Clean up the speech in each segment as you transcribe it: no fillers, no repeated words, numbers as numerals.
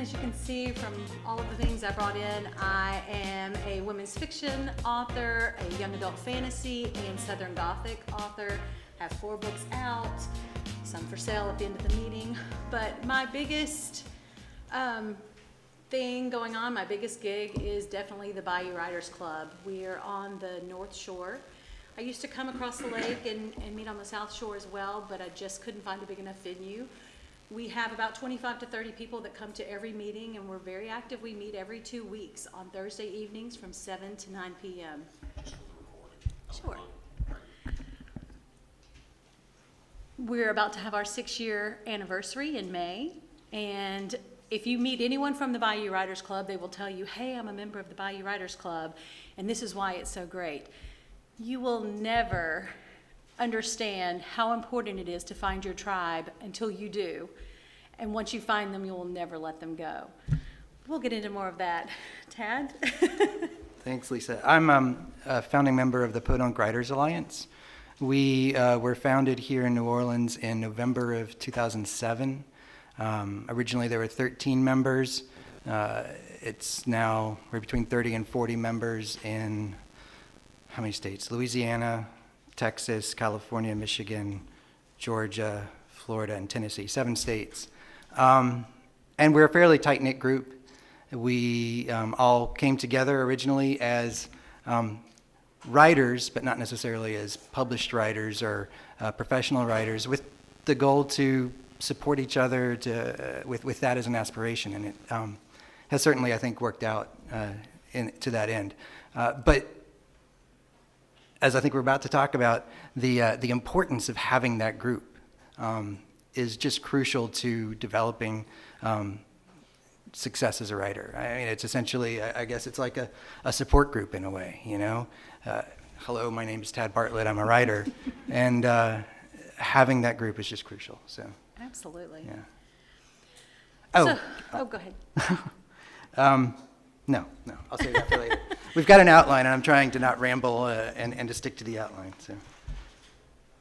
as you can see from all of the things I brought in, I am a women's fiction author, a young adult fantasy, and Southern Gothic author. I have 4 books out, some for sale at the end of the meeting. But my biggest thing going on, my biggest gig is definitely the Bayou Writers Club. We are on the North Shore. I used to come across the lake and meet on the South Shore as well, but I just couldn't find a big enough venue. We have about 25 to 30 people that come to every meeting, and we're very active. We meet every 2 weeks on Thursday evenings from 7 to 9 p.m. Sure. We're about to have our 6-year anniversary in May, and if you meet anyone from the Bayou Writers Club, they will tell you, hey, I'm a member of the Bayou Writers Club, and this is why it's so great. You will never understand how important it is to find your tribe until you do. And once you find them, you will never let them go. We'll get into more of that. Tad? Thanks, Lisa. I'm a founding member of the Peauxdunque Writers Alliance. We were founded here in New Orleans in November of 2007. Originally there were 13 members. It's now, we're between 30 and 40 members in, how many states? Louisiana, Texas, California, Michigan, Georgia, Florida, and Tennessee, 7 states. And we're a fairly tight-knit group. We all came together originally as writers, but not necessarily as published writers or professional writers, with the goal to support each other with that as an aspiration. And it has certainly, I think, worked out to that end. But as I think we're about to talk about, the importance of having that group is just crucial to developing success as a writer. I mean, it's essentially, I guess it's like a support group in a way, you know? Hello, my name is Tad Bartlett, I'm a writer. And having that group is just crucial, so. Absolutely. Yeah. Go ahead. No, I'll save that for later. We've got an outline, and I'm trying to not ramble and to stick to the outline.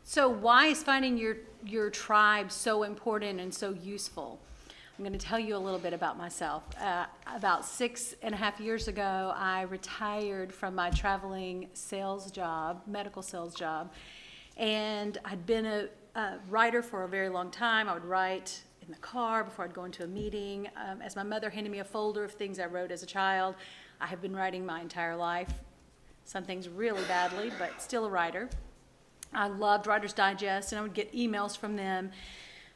So why is finding your tribe so important and so useful? I'm going to tell you a little bit about myself. About 6.5 years ago, I retired from my traveling sales job, medical sales job, and I'd been a writer for a very long time. I would write in the car before I'd go into a meeting. As my mother handed me a folder of things I wrote as a child, I have been writing my entire life. Some things really badly, but still a writer. I loved Writer's Digest, and I would get emails from them.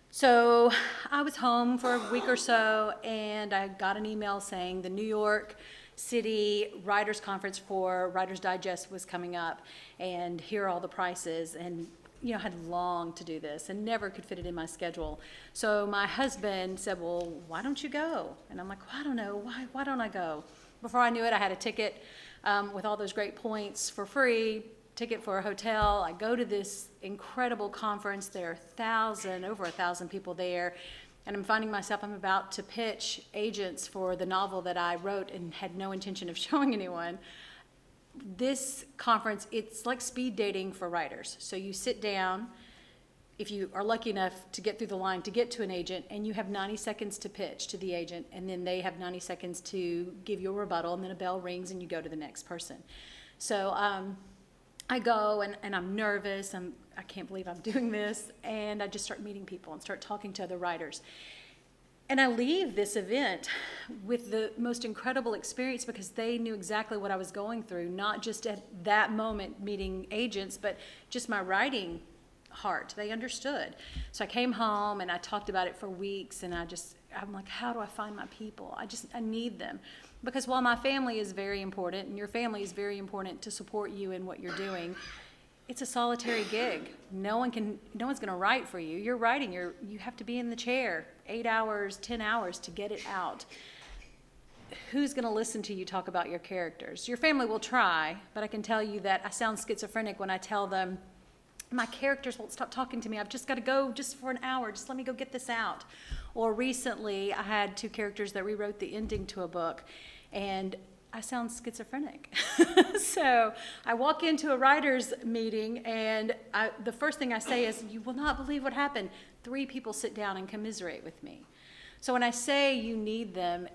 So I was home for a week or so, and I got an email saying the New York City Writers Conference for Writer's Digest was coming up, and here are all the prices. And you know, I had longed to do this and never could fit it in my schedule. So my husband said, well, why don't you go? And I'm like, well, I don't know. Why don't I go? Before I knew it, I had a ticket with all those great points for free, ticket for a hotel. I go to this incredible conference. There are over 1,000 people there. And I'm finding myself, I'm about to pitch agents for the novel that I wrote and had no intention of showing anyone. This conference, it's like speed dating for writers. So you sit down, if you are lucky enough to get through the line to get to an agent, and you have 90 seconds to pitch to the agent, and then they have 90 seconds to give you a rebuttal, and then a bell rings and you go to the next person. So I go and I'm nervous, I can't believe I'm doing this, and I just start meeting people and start talking to other writers. And I leave this event with the most incredible experience because they knew exactly what I was going through, not just at that moment meeting agents, but just my writing heart. They understood. So I came home and I talked about it for weeks, and I'm like, how do I find my people? I need them. Because while my family is very important, and your family is very important to support you in what you're doing, it's a solitary gig. No one's going to write for you. You're writing. You have to be in the chair 8 hours, 10 hours to get it out. Who's going to listen to you talk about your characters? Your family will try, but I can tell you that I sound schizophrenic when I tell them, my characters won't stop talking to me. I've just got to go just for an hour. Just let me go get this out. Or recently, I had 2 characters that rewrote the ending to a book, and I sound schizophrenic. So I walk into a writer's meeting, and the first thing I say is, you will not believe what happened. 3 people sit down and commiserate with me. So when I say you need them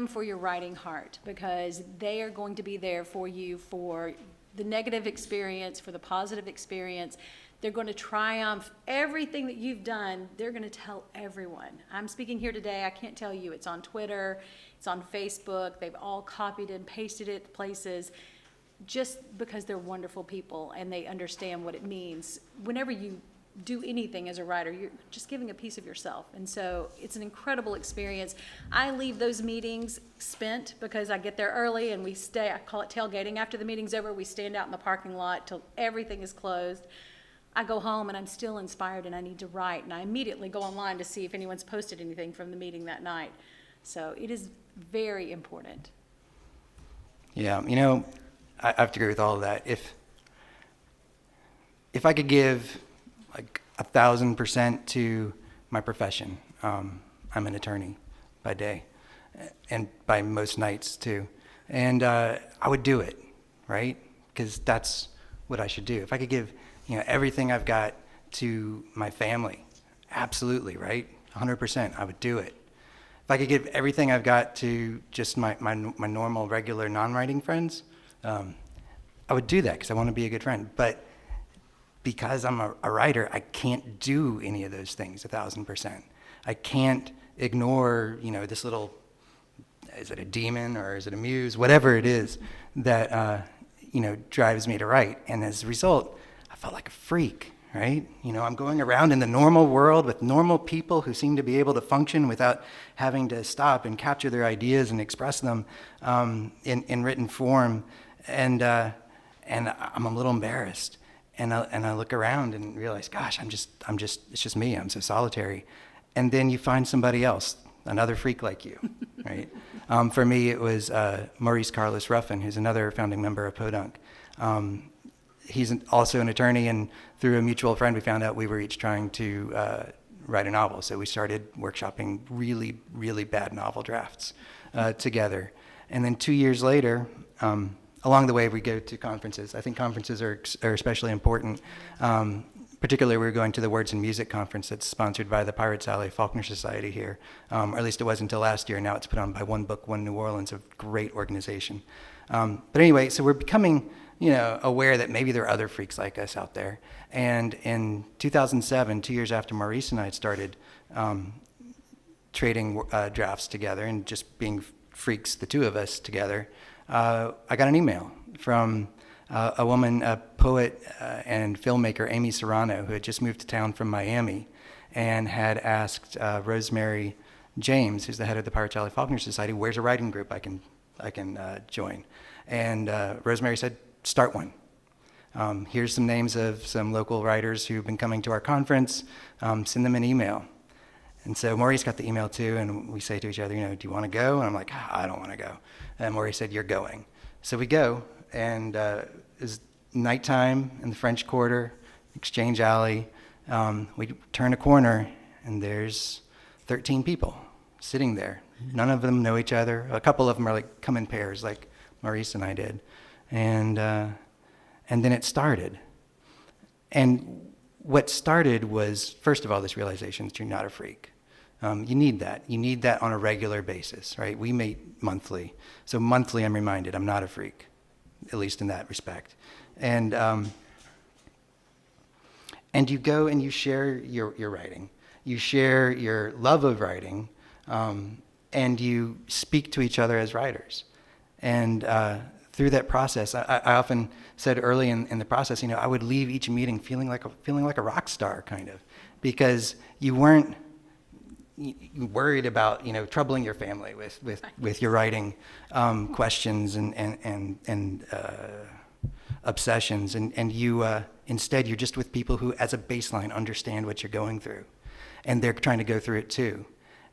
for your writing heart, because they are going to be there for you for the negative experience, for the positive experience. They're going to triumph everything that you've done. They're going to tell everyone. I'm speaking here today. I can't tell you. It's on Twitter. It's on Facebook. They've all copied and pasted it places just because they're wonderful people and they understand what it means. Whenever you do anything as a writer, you're just giving a piece of yourself. And so it's an incredible experience. I leave those meetings spent because I get there early and we stay, I call it tailgating. After the meeting's over, we stand out in the parking lot till everything is closed. I go home and I'm still inspired and I need to write, and I immediately go online to see if anyone's posted anything from the meeting that night. So it is very important. Yeah, you know, I have to agree with all of that. If I could give like 1,000% to my profession, I'm an attorney by day and by most nights too, and I would do it, right? Because that's what I should do. If I could give, you know, everything I've got to my family, absolutely, right? 100%, I would do it. If I could give everything I've got to just my normal, regular, non-writing friends, I would do that because I want to be a good friend. But because I'm a writer, I can't do any of those things 1,000%. I can't ignore, you know, this little, is it a demon or is it a muse, whatever it is that, you know, drives me to write. And as a result, I felt like a freak, right? You know, I'm going around in the normal world with normal people who seem to be able to function without having to stop and capture their ideas and express them in written form. And I'm a little embarrassed. And I look around and realize, gosh, it's just me. I'm so solitary. And then you find somebody else, another freak like you, right? For me, it was Maurice Carlos Ruffin, who's another founding member of Peauxdunque. He's also an attorney, and through a mutual friend, we found out we were each trying to write a novel. So we started workshopping really, really bad novel drafts together. And then 2 years later, along the way, we go to conferences. I think conferences are especially important. Particularly, we're going to the Words and Music Conference that's sponsored by the Pirates Alley Faulkner Society here, or at least it was until last year. Now it's put on by One Book, One New Orleans, a great organization. But anyway, so we're becoming, you know, aware that maybe there are other freaks like us out there. And in 2007, 2 years after Maurice and I had started trading drafts together and just being freaks, the two of us together, I got an email from a woman, a poet and filmmaker, Amy Serrano, who had just moved to town from Miami and had asked Rosemary James, who's the head of the Pirates Alley Faulkner Society, where's a writing group I can join? And Rosemary said, start one. Here's some names of some local writers who've been coming to our conference. Send them an email. And so Maurice got the email too, and we say to each other, you know, do you want to go? And I'm like, I don't want to go. And Maurice said, you're going. So we go, and it's nighttime in the French Quarter, Exchange Alley. We turn a corner, and there's 13 people sitting there. None of them know each other. A couple of them are like come in pairs, like Maurice and I did. And then it started. And what started was, first of all, this realization that you're not a freak. You need that. You need that on a regular basis, right? We meet monthly. So monthly I'm reminded I'm not a freak, at least in that respect. And you go and you share your writing. You share your love of writing, and you speak to each other as writers. And through that process, I often said early in the process, you know, I would leave each meeting feeling like a rock star, kind of, because you weren't worried about, you know, troubling your family with your writing questions and obsessions, and you instead you're just with people who, as a baseline, understand what you're going through, and they're trying to go through it too,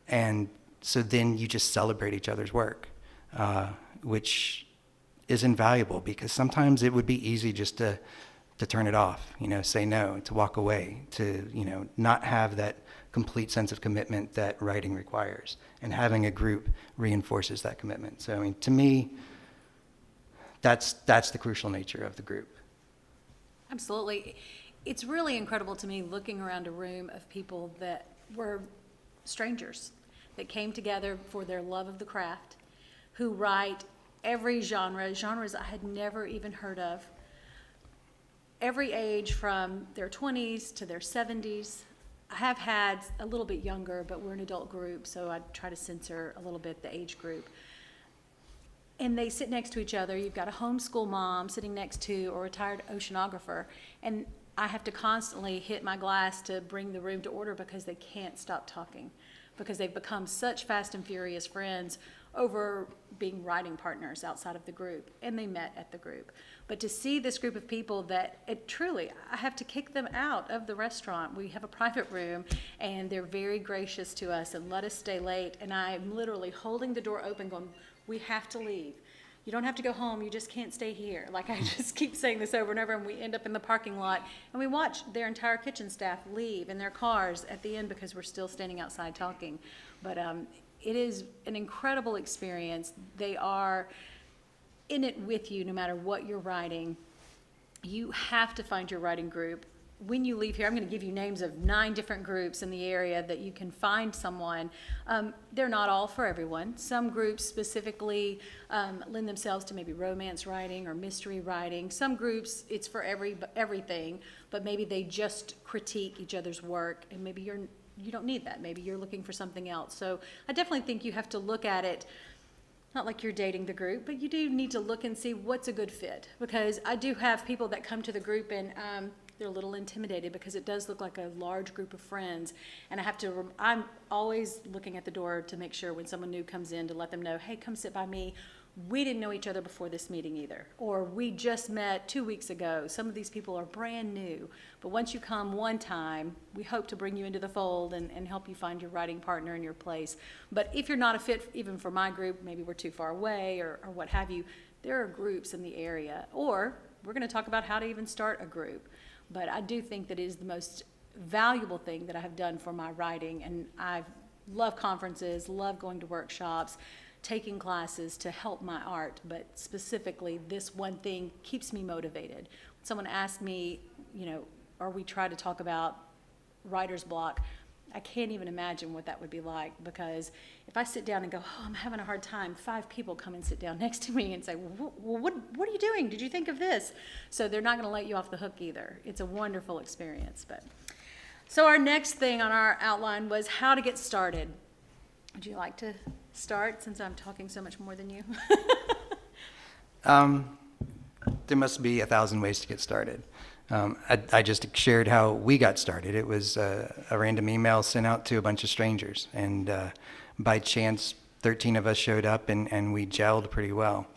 and so then you just celebrate each other's work, which is invaluable, because sometimes it would be easy just to turn it off, you know, say no, to walk away, to, you know, not have that complete sense of commitment that writing requires. And having a group reinforces that commitment. So, I mean, to me, that's the crucial nature of the group. Absolutely. It's really incredible to me looking around a room of people that were strangers. that came together for their love of the craft, who write every genres I had never even heard of, every age from their 20s to their 70s. I have had a little bit younger, but we're an adult group, so I try to censor a little bit the age group. And they sit next to each other. You've got a homeschool mom sitting next to a retired oceanographer, and I have to constantly hit my glass to bring the room to order because they can't stop talking, because they've become such fast and furious friends over being writing partners outside of the group, and they met at the group. But to see this group of people that truly, I have to kick them out of the restaurant. We have a private room, and they're very gracious to us and let us stay late, and I'm literally holding the door open going, we have to leave. You don't have to go home, you just can't stay here. Like, I just keep saying this over and over, and we end up in the parking lot, and we watch their entire kitchen staff leave in their cars at the end because we're still standing outside talking. But it is an incredible experience. They are in it with you no matter what you're writing. You have to find your writing group. When you leave here, I'm going to give you names of 9 different groups in the area that you can find someone. They're not all for everyone. Some groups specifically lend themselves to maybe romance writing or mystery writing. Some groups, it's for everything, but maybe they just critique each other's work, and maybe you don't need that. Maybe you're looking for something else. So I definitely think you have to look at it, not like you're dating the group, but you do need to look and see what's a good fit. Because I do have people that come to the group and they're a little intimidated because it does look like a large group of friends. And I'm always looking at the door to make sure when someone new comes in to let them know, hey, come sit by me. We didn't know each other before this meeting either. Or we just met 2 weeks ago. Some of these people are brand new. But once you come one time, we hope to bring you into the fold and help you find your writing partner in your place. But if you're not a fit even for my group, maybe we're too far away or what have you, there are groups in the area. Or we're going to talk about how to even start a group. But I do think that it is the most valuable thing that I have done for my writing. And I love conferences, love going to workshops, taking classes to help my art, but specifically this one thing keeps me motivated. When someone asks me, or we try to talk about writer's block, I can't even imagine what that would be like, because if I sit down and go, oh, I'm having a hard time, 5 people come and sit down next to me and say, well, what are you doing? Did you think of this? So they're not going to let you off the hook either. It's a wonderful experience. So our next thing on our outline was how to get started. Would you like to start, since I'm talking so much more than you? There must be 1,000 ways to get started. I just shared how we got started. It was a random email sent out to a bunch of strangers, and by chance, 13 of us showed up, and we gelled pretty well.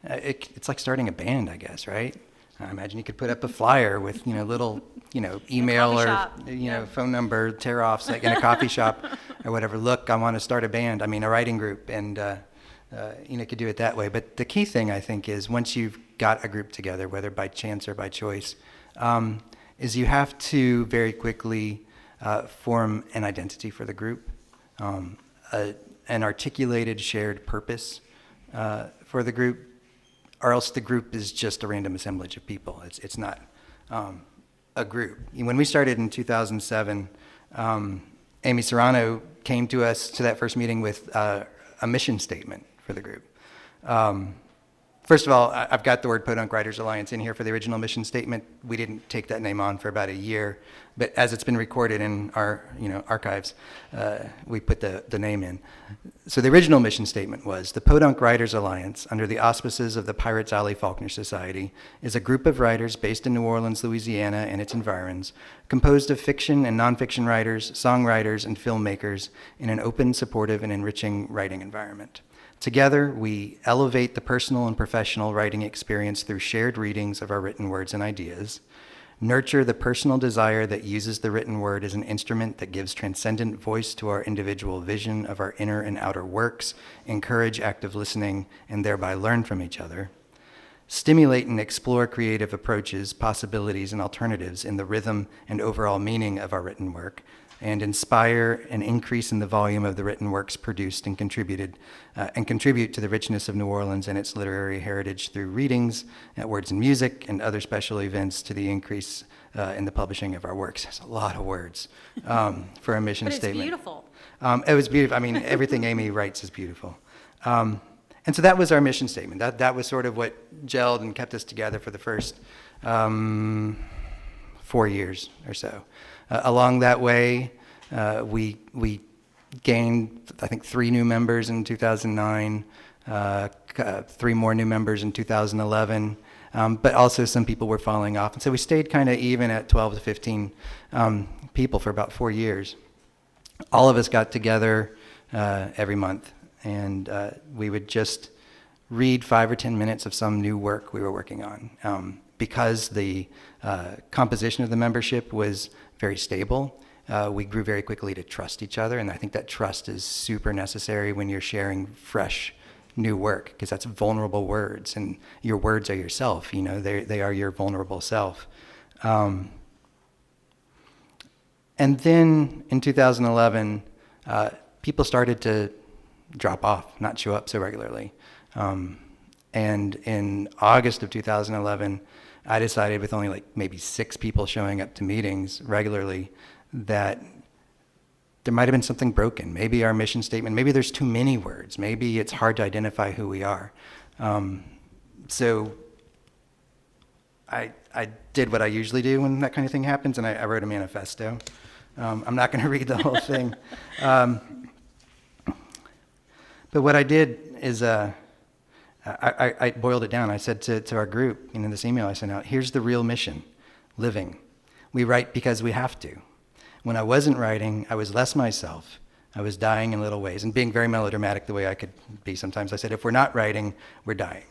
It's like starting a band, I guess, right? I imagine you could put up a flyer with little email or phone number tear-offs like in a coffee shop or whatever. Look, I want to start a band. I mean, a writing group, and could do it that way. But the key thing, I think, is once you've got a group together, whether by chance or by choice, is you have to very quickly form an identity for the group, an articulated shared purpose for the group, or else the group is just a random assemblage of people. It's not a group. When we started in 2007, Amy Serrano came to us to that first meeting with a mission statement for the group. First of all, I've got the word Peauxdunque Writers Alliance in here for the original mission statement. We didn't take that name on for about a year, but as it's been recorded in our archives, we put the name in. So the original mission statement was, the Peauxdunque Writers Alliance, under the auspices of the Pirates Alley Faulkner Society, is a group of writers based in New Orleans, Louisiana, and its environs, composed of fiction and nonfiction writers, songwriters, and filmmakers in an open, supportive, and enriching writing environment. Together, we elevate the personal and professional writing experience through shared readings of our written words and ideas, nurture the personal desire that uses the written word as an instrument that gives transcendent voice to our individual vision of our inner and outer works, encourage active listening, and thereby learn from each other, stimulate and explore creative approaches, possibilities, and alternatives in the rhythm and overall meaning of our written work, and inspire an increase in the volume of the written works produced and contribute to the richness of New Orleans and its literary heritage through readings, words and music, and other special events to the increase in the publishing of our works. That's a lot of words for a mission But it's statement. beautiful. It was beautiful. I mean, everything Amy writes is beautiful. And so that was our mission statement. That was sort of what gelled and kept us together for the first 4 years or so. Along that way, we gained, I think, 3 new members in 2009, 3 more new members in 2011, but also some people were falling off. And so we stayed kind of even at 12 to 15 people for about 4 years. All of us got together every month, and we would just read 5 or 10 minutes of some new work we were working on. Because the composition of the membership was very stable, we grew very quickly to trust each other, and I think that trust is super necessary when you're sharing fresh new work, because that's vulnerable words, and your words are yourself, you know, they are your vulnerable self. And then in 2011, people started to drop off, not show up so regularly. And in August of 2011, I decided, with only like maybe 6 people showing up to meetings regularly, that there might have been something broken. Maybe our mission statement, maybe there's too many words. Maybe it's hard to identify who we are. So I did what I usually do when that kind of thing happens, and I wrote a manifesto. I'm not going to read the whole thing. But what I did is I boiled it down. I said to our group, in this email I sent out, here's the real mission: living. We write because we have to. When I wasn't writing, I was less myself. I was dying in little ways, and being very melodramatic the way I could be sometimes. I said, if we're not writing, we're dying.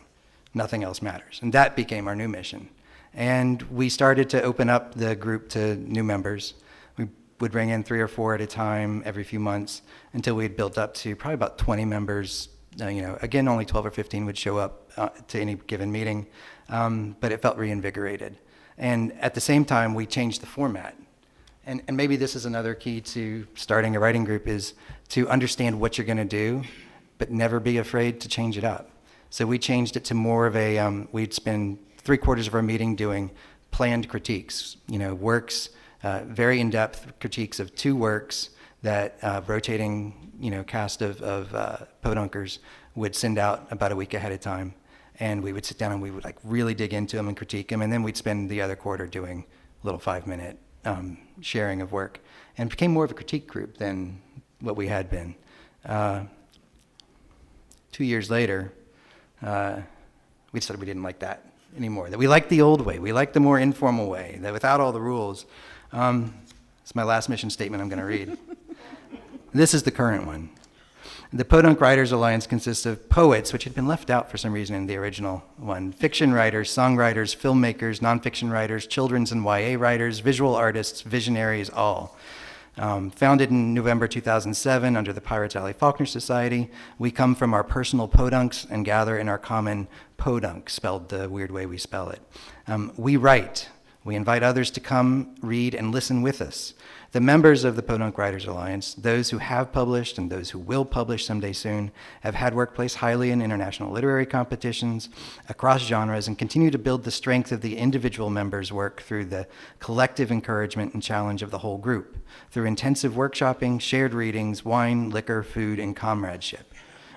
Nothing else matters. And that became our new mission. And we started to open up the group to new members. We would bring in 3 or 4 at a time every few months until we had built up to probably about 20 members. Again, only 12 or 15 would show up to any given meeting, but it felt reinvigorated. And at the same time, we changed the format. And maybe this is another key to starting a writing group, is to understand what you're going to do, but never be afraid to change it up. So we changed it to more of a, we'd spend 3/4 of our meeting doing planned critiques, works, very in-depth critiques of 2 works that rotating, cast of Peauxdunkers would send out about a week ahead of time. And we would sit down and we would really dig into them and critique them. And then we'd spend the other quarter doing little 5-minute sharing of work, and became more of a critique group than what we had been. 2 years later, we decided we didn't like that anymore, that we liked the old way. We liked the more informal way, that without all the rules. It's my last mission statement I'm going to read. This is the current one. The Peauxdunque Writers Alliance consists of poets, which had been left out for some reason in the original one, fiction writers, songwriters, filmmakers, nonfiction writers, children's and YA writers, visual artists, visionaries, all. Founded in November 2007 under the Pirates Alley Faulkner Society, we come from our personal Peauxduncks and gather in our common Peauxdunque, spelled the weird way we spell it. We write. We invite others to come, read, and listen with us. The members of the Peauxdunque Writers Alliance, those who have published and those who will publish someday soon, have had work placed highly in international literary competitions across genres and continue to build the strength of the individual members' work through the collective encouragement and challenge of the whole group, through intensive workshopping, shared readings, wine, liquor, food, and comradeship.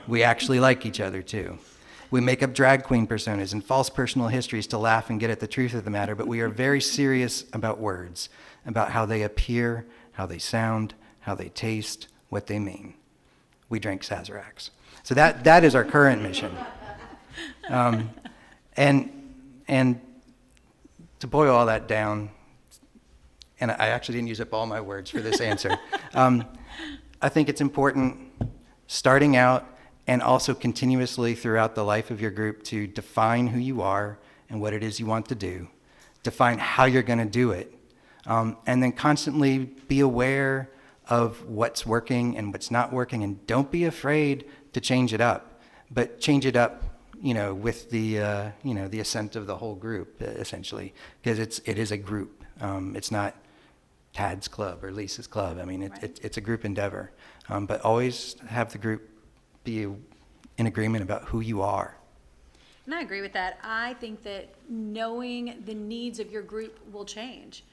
We actually like each other, too. We make up drag queen personas and false personal histories to laugh and get at the truth of the matter, but we are very serious about words, about how they appear, how they sound, how they taste, what they mean. We drink Sazeracs. So that is our current mission. And to boil all that down, and I actually didn't use up all my words for this answer, I think it's important, starting out and also continuously throughout the life of your group, to define who you are and what it is you want to do, define how you're going to do it, and then constantly be aware of what's working and what's not working, and don't be afraid to change it up, but change it up, with the, the assent of the whole group, essentially, because it is a group. It's not Tad's club or Lisa's club. I mean, Right. it's a group endeavor, but always have the group be in agreement about who you are. And I agree with that. I think that knowing the needs of your group will change.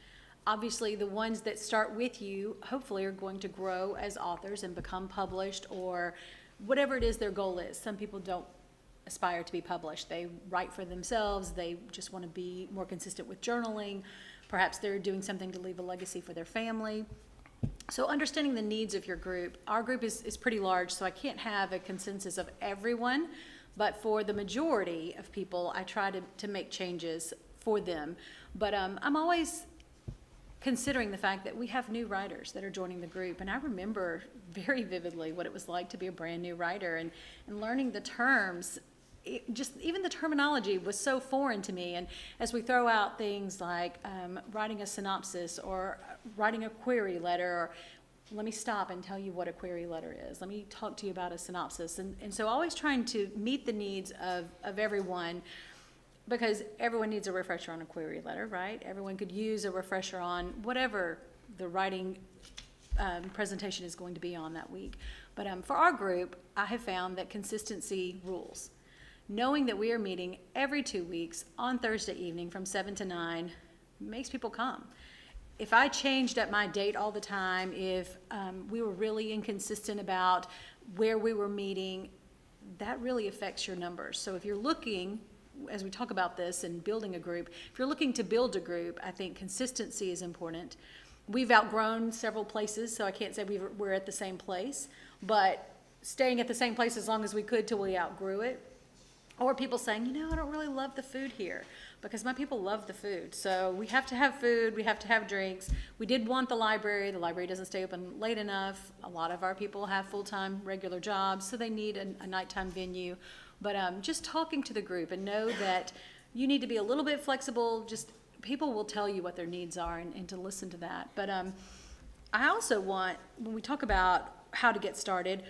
Obviously, the ones that start with you hopefully are going to grow as authors and become published, or whatever it is their goal is. Some people don't aspire to be published. They write for themselves. They just want to be more consistent with journaling. Perhaps they're doing something to leave a legacy for their family. So understanding the needs of your group. Our group is pretty large, so I can't have a consensus of everyone, but for the majority of people, I try to make changes for them. But I'm always considering the fact that we have new writers that are joining the group, and I remember very vividly what it was like to be a brand new writer, and learning the terms. Just even the terminology was so foreign to me. And as we throw out things like writing a synopsis or writing a query letter, or let me stop and tell you what a query letter is. Let me talk to you about a synopsis. And so always trying to meet the needs of everyone, because everyone needs a refresher on a query letter, right? Everyone could use a refresher on whatever the writing presentation is going to be on that week. But for our group, I have found that consistency rules. Knowing that we are meeting every 2 weeks on Thursday evening from 7 to 9 makes people come. If I changed up my date all the time, if we were really inconsistent about where we were meeting, that really affects your numbers. So if you're looking, as we talk about this and building a group, if you're looking to build a group, I think consistency is important. We've outgrown several places, so I can't say we're at the same place, but staying at the same place as long as we could till we outgrew it. Or people saying, I don't really love the food here, because my people love the food. So we have to have food, we have to have drinks. We did want the library. The library doesn't stay open late enough. A lot of our people have full-time regular jobs, so they need a nighttime venue. But just talking to the group, and know that you need to be a little bit flexible. Just people will tell you what their needs are, and to listen to that. But I also want, when we talk about how to get started,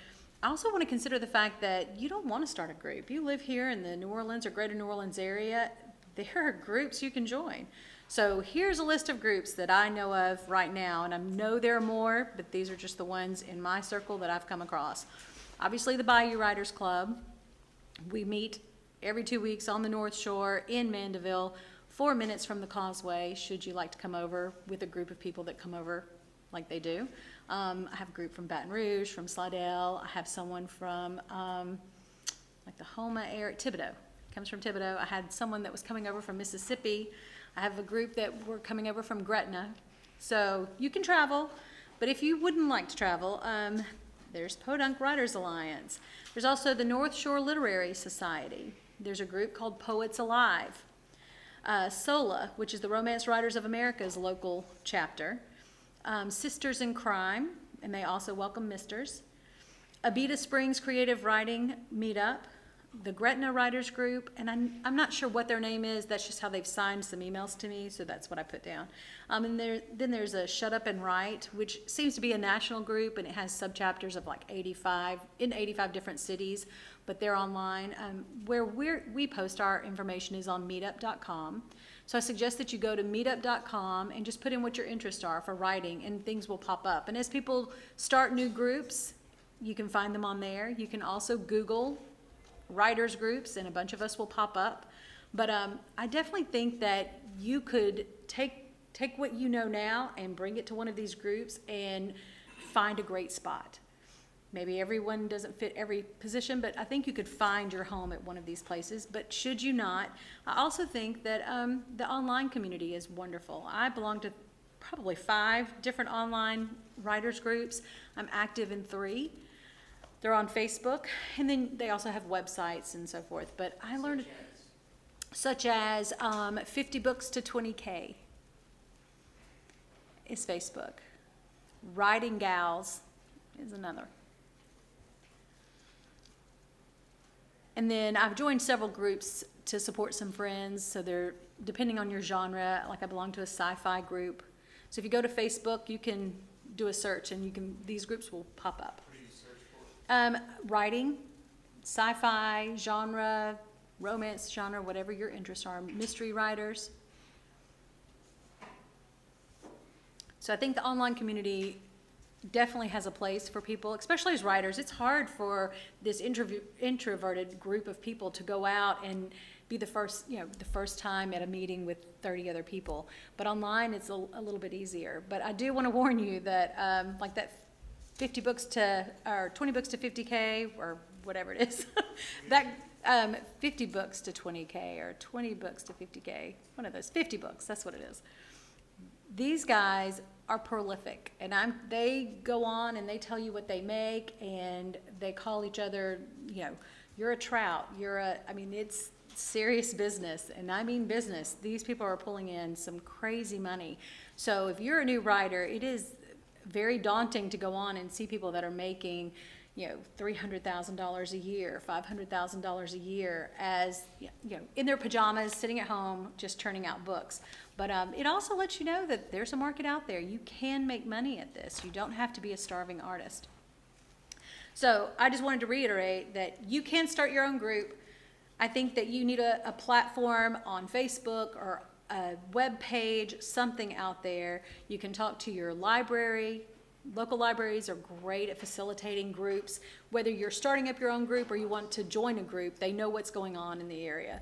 I also want to consider the fact that you don't want to start a group. You live here in the New Orleans or Greater New Orleans area, there are groups you can join. So here's a list of groups that I know of right now, and I know there are more, but these are just the ones in my circle that I've come across. Obviously, the Bayou Writers Club. We meet every 2 weeks on the North Shore in Mandeville, 4 minutes from the Causeway, should you like to come over with a group of people that come over like they do. I have a group from Baton Rouge, from Slidell. I have someone from like the Homa area, Thibodaux, comes from Thibodaux. I had someone that was coming over from Mississippi. I have a group that were coming over from Gretna. So you can travel, but if you wouldn't like to travel, there's Peauxdunque Writers Alliance. There's also the North Shore Literary Society. There's a group called Poets Alive. SOLA, which is the Romance Writers of America's local chapter. Sisters in Crime, and they also welcome misters. Abita Springs Creative Writing Meetup, the Gretna Writers Group, and I'm not sure what their name is. That's just how they've signed some emails to me, so that's what I put down. And then there's a Shut Up and Write, which seems to be a national group, and it has subchapters of like 85 different cities, but they're online. Where we post our information is on meetup.com. So I suggest that you go to meetup.com and just put in what your interests are for writing, and things will pop up. And as people start new groups, you can find them on there. You can also Google writers groups, and a bunch of us will pop up. But I definitely think that you could take what you know now and bring it to one of these groups and find a great spot. Maybe everyone doesn't fit every position, but I think you could find your home at one of these places. But should you not, I also think that the online community is wonderful. I belong to probably 5 different online writers groups. I'm active in 3. They're on Facebook, and then they also have websites and so forth. But I learned, such as 50 Books to 20K is Facebook. Writing Gals is another. And then I've joined several groups to support some friends. So they're, depending on your genre, like I belong to a sci-fi group. So if you go to Facebook, you can do a search, and these groups will pop up. What do you search for? Writing, sci-fi, genre, romance genre, whatever your interests are, mystery writers. So I think the online community definitely has a place for people, especially as writers. It's hard for this introverted group of people to go out and be the first time at a meeting with 30 other people. But online, it's a little bit easier. But I do want to warn you that, like that 50 books to, or 20 books to 50K, or whatever it is, that 50 books to 20K, or 20 books to 50K, one of those, 50 books, that's what it is. These guys are prolific, and they go on and they tell you what they make, and they call each other, you're a trout, it's serious business, and I mean business. These people are pulling in some crazy money. So if you're a new writer, it is very daunting to go on and see people that are making, $300,000 a year, $500,000 a year as, in their pajamas, sitting at home, just turning out books. But it also lets you know that there's a market out there. You can make money at this. You don't have to be a starving artist. So I just wanted to reiterate that you can start your own group. I think that you need a platform on Facebook or a web page, something out there. You can talk to your library. Local libraries are great at facilitating groups. Whether you're starting up your own group or you want to join a group, they know what's going on in the area.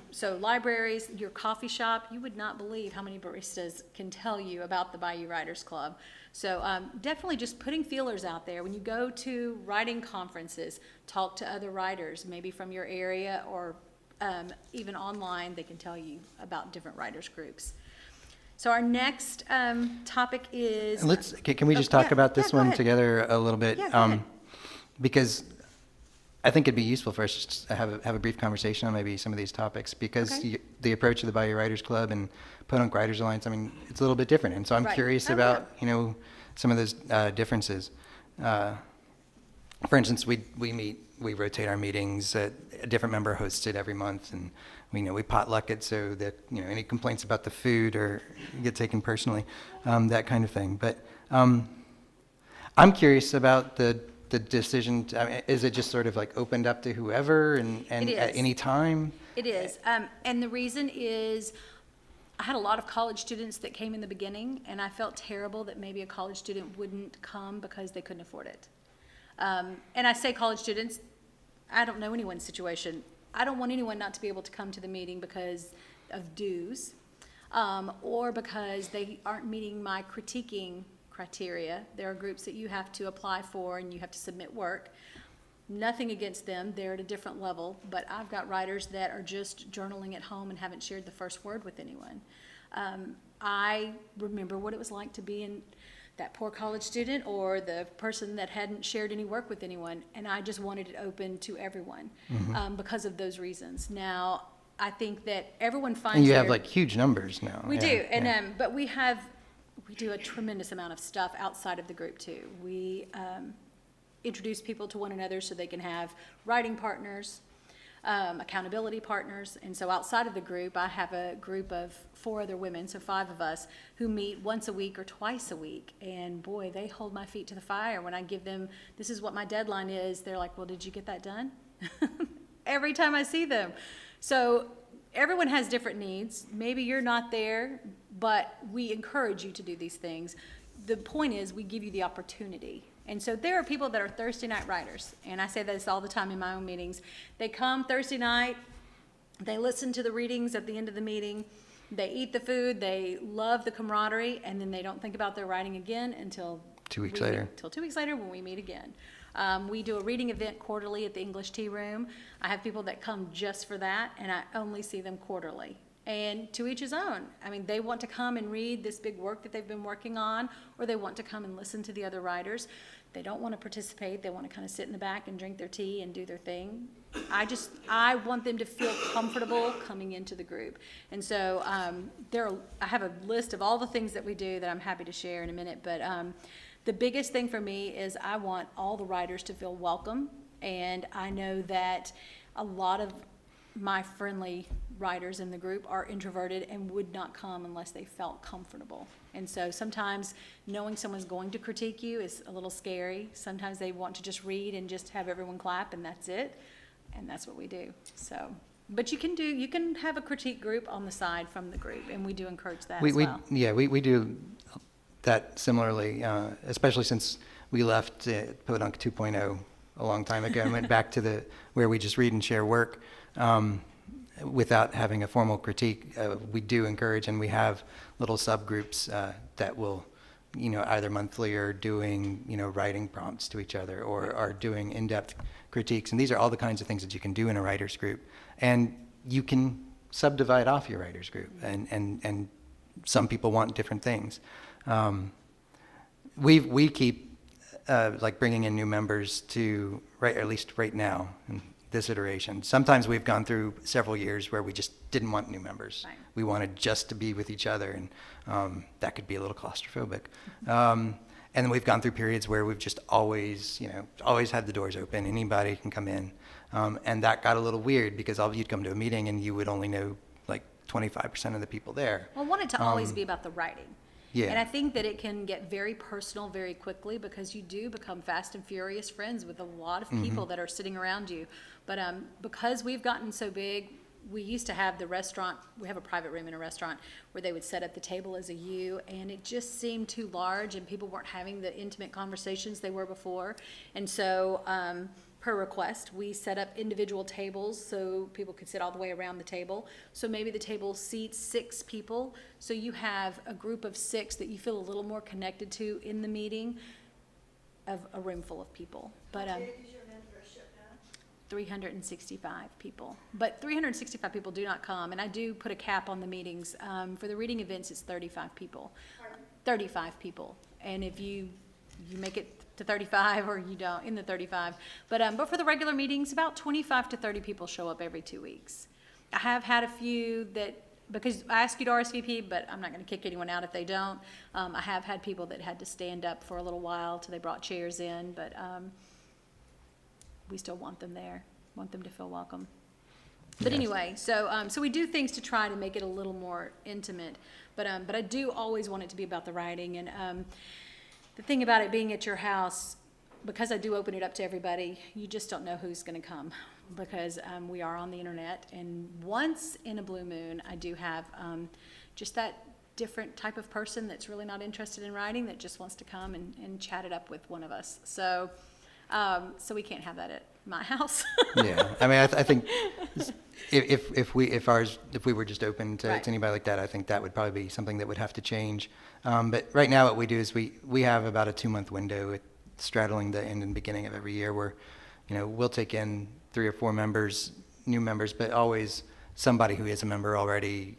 So libraries, your coffee shop, you would not believe how many baristas can tell you about the Bayou Writers Club. So definitely just putting feelers out there. When you go to writing conferences, talk to other writers, maybe from your area or even online, they can tell you about different writers groups. So our next topic is... Can we just talk about this go one ahead. together a little bit? Yeah, go ahead. Because I think it'd be useful for us just to have a brief conversation on maybe some of these topics, because Okay. the approach of the Bayou Writers Club and Peauxdunque Writers Alliance, it's a little bit different. And so I'm Right. curious Oh, about, some of those differences. For instance, we rotate our meetings. A different member hosts it every month, and we potluck it so that any complaints about the food or get taken personally, that kind of thing. But I'm curious about the decision. Is it just sort of like opened up to whoever and It at is. any time? It is, and the reason is, I had a lot of college students that came in the beginning, and I felt terrible that maybe a college student wouldn't come because they couldn't afford it. And I say college students, I don't know anyone's situation. I don't want anyone not to be able to come to the meeting because of dues, or because they aren't meeting my critiquing criteria. There are groups that you have to apply for and you have to submit work. Nothing against them, they're at a different level, but I've got writers that are just journaling at home and haven't shared the first word with anyone. I remember what it was like to be in that poor college student or the person that hadn't shared any work with anyone, and I just wanted it open to everyone because of those reasons. Now, I think that everyone finds And you have their- huge numbers now. we Yeah, do, and yeah. but we do a tremendous amount of stuff outside of the group too. We introduce people to one another so they can have writing partners, accountability partners, and so outside of the group, I have a group of 4 other women, so 5 of us, who meet once a week or twice a week, and boy, they hold my feet to the fire. When I give them, this is what my deadline is, they're like, well, did you get that done? Every time I see them. So everyone has different needs. Maybe you're not there, but we encourage you to do these things. The point is, we give you the opportunity. And so there are people that are Thursday night writers, and I say this all the time in my own meetings. They come Thursday night, they listen to the readings at the end of the meeting, they eat the food, they love the camaraderie, and then they don't think about their writing again until 2 weeks later. Until 2 weeks later when we meet again. We do a reading event quarterly at the English Tea Room. I have people that come just for that, and I only see them quarterly. And to each his own. I mean, they want to come and read this big work that they've been working on, or they want to come and listen to the other writers. They don't want to participate. They want to kind of sit in the back and drink their tea and do their thing. I want them to feel comfortable coming into the group. And so I have a list of all the things that we do that I'm happy to share in a minute, but the biggest thing for me is I want all the writers to feel welcome, and I know that a lot of my friendly writers in the group are introverted and would not come unless they felt comfortable. And so sometimes knowing someone's going to critique you is a little scary. Sometimes they want to just read and just have everyone clap and that's it. And that's what we do. So, but you can have a critique group on the side from the group, and we do encourage that as well. We do that similarly, especially since we left Peauxdunque 2.0 a long time ago and went back to where we just read and share work without having a formal critique. We do encourage, and we have little subgroups that will, either monthly or doing, writing prompts to each other, or are doing in-depth critiques. And these are all the kinds of things that you can do in a writers group. And you can subdivide off your writers group, and some people want different things. We keep like bringing in new members to, right, or at least right now in this iteration. Sometimes we've gone through several years where we just didn't want new members. Right. We wanted just to be with each other, and that could be a little claustrophobic. And then we've gone through periods where we've just always had the doors open. Anybody can come in. And that got a little weird because you'd come to a meeting and you would only know like 25% of the people there. Well, I want it to always be about the writing. Yeah. And I think that it can get very personal very quickly because you do become fast and furious friends with a lot of people that are sitting around you. But because we've gotten so big, we used to have the restaurant, we have a private room in a restaurant where they would set up the table as a U, and it just seemed too large and people weren't having the intimate conversations they were before. And so, per request, we set up individual tables so people could sit all the way around the table. So maybe the table seats 6 people, so you have a group of 6 that you feel a little more connected to in the meeting of a room full of people. But How big is your membership now? 365 people. But 365 people do not come, and I do put a cap on the meetings. For the reading events, it's 35 people. Pardon? 35 people. And if you make it to 35 or you don't, in the 35. But for the regular meetings, about 25 to 30 people show up every 2 weeks. I have had a few that, because I ask you to RSVP, but I'm not going to kick anyone out if they don't. I have had people that had to stand up for a little while till they brought chairs in, but we still want them there, want them to feel welcome. But Yes. anyway, so we do things to try to make it a little more intimate, but I do always want it to be about the writing. And the thing about it being at your house, because I do open it up to everybody, you just don't know who's going to come, because we are on the internet. And once in a blue moon, I do have just that different type of person that's really not interested in writing, that just wants to come and chat it up with one of us. So we can't have that at my house. Yeah, I mean, I think if we were just open to, Right. to anybody like that, I think that would probably be something that would have to change. But right now, what we do is we have about a 2-month window straddling the end and beginning of every year, where we'll take in 3 or 4 members, new members, but always somebody who is a member already.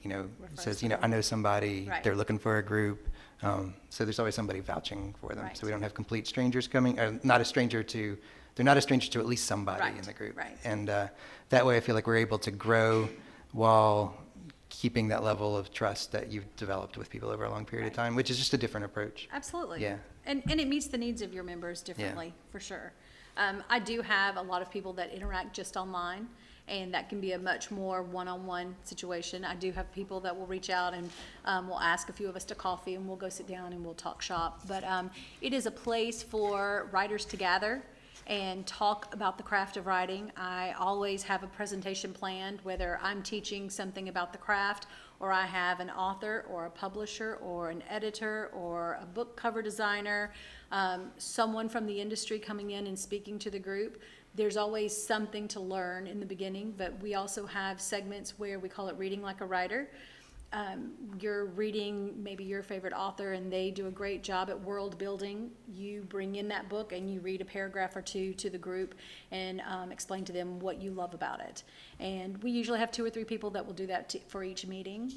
Says, them. I know somebody. Right. They're looking for a group. So there's always somebody vouching for them. Right. So we don't have complete strangers coming. They're not a stranger to at least somebody Right, in the group. right. And that way I feel like we're able to grow while keeping that level of trust that you've developed with people over a long period of Right. time, which is just a different approach. Absolutely. Yeah. And it meets the needs of your members differently, for sure. I do have a lot of people that interact just online, and that can be a much more one-on-one situation. I do have people that will reach out and will ask a few of us to coffee, and we'll go sit down and we'll talk shop. But it is a place for writers to gather and talk about the craft of writing. I always have a presentation planned, whether I'm teaching something about the craft, or I have an author or a publisher or an editor or a book cover designer, someone from the industry coming in and speaking to the group. There's always something to learn in the beginning, but we also have segments where we call it Reading Like a Writer. You're reading maybe your favorite author, and they do a great job at world building. You bring in that book and you read a paragraph or 2 to the group and explain to them what you love about it. And we usually have 2 or 3 people that will do that for each meeting.